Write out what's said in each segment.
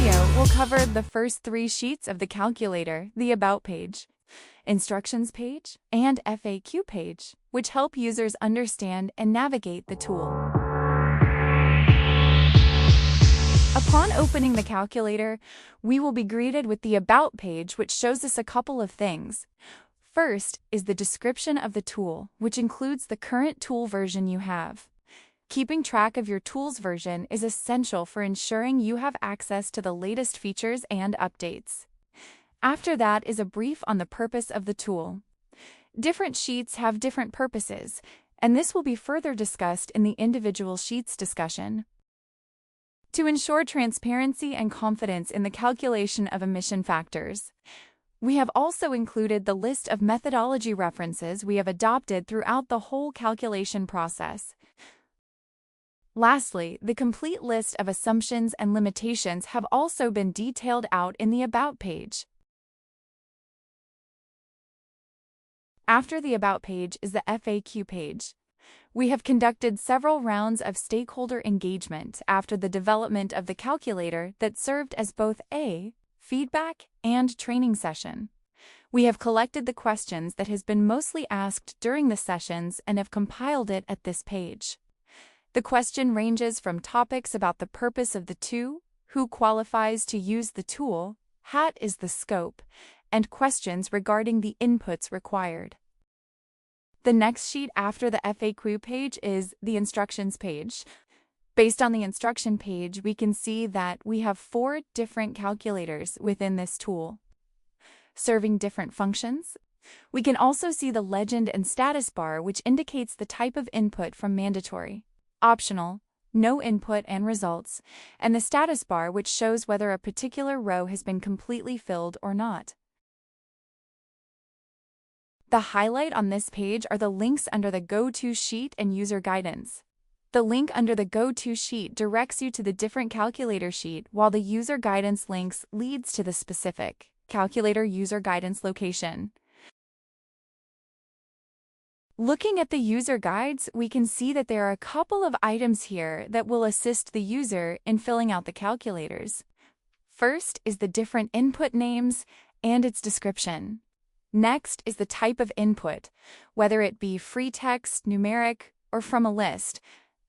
video, we'll cover the first 3 sheets of the calculator: the About page, Instructions page, and FAQ page, which help users understand and navigate the tool. Upon opening the calculator, we will be greeted with the About page, which shows us a couple of things. First is the description of the tool, which includes the current tool version you have. Keeping track of your tool's version is essential for ensuring you have access to the latest features and updates. After that is a brief on the purpose of the tool. Different sheets have different purposes, and this will be further discussed in the individual sheets discussion. To ensure transparency and confidence in the calculation of emission factors, we have also included the list of methodology references we have adopted throughout the whole calculation process. Lastly, the complete list of assumptions and limitations have also been detailed out in the About page. After the About page is the FAQ page. We have conducted several rounds of stakeholder engagement after the development of the calculator that served as both a feedback and training session. We have collected the questions that has been mostly asked during the sessions and have compiled it at this page. The question ranges from topics about the purpose of the tool, who qualifies to use the tool, what is the scope, and questions regarding the inputs required. The next sheet after the FAQ page is the Instructions page. Based on the instruction page, we can see that we have 4 different calculators within this tool, serving different functions. We can also see the legend and status bar, which indicates the type of input from mandatory, optional, no input and results, and the status bar, which shows whether a particular row has been completely filled or not. The highlight on this page are the links under the Go-To sheet and user guidance. The link under the Go-To sheet directs you to the different calculator sheet, while the user guidance links leads to the specific calculator user guidance location. Looking at the user guides, we can see that there are a couple of items here that will assist the user in filling out the calculators. First is the different input names and its description. Next is the type of input, whether it be free text, numeric, or from a list.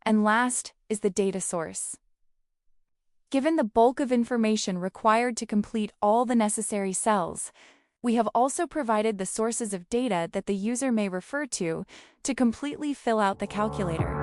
And last is the data source. Given the bulk of information required to complete all the necessary cells, we have also provided the sources of data that the user may refer to completely fill out the calculator.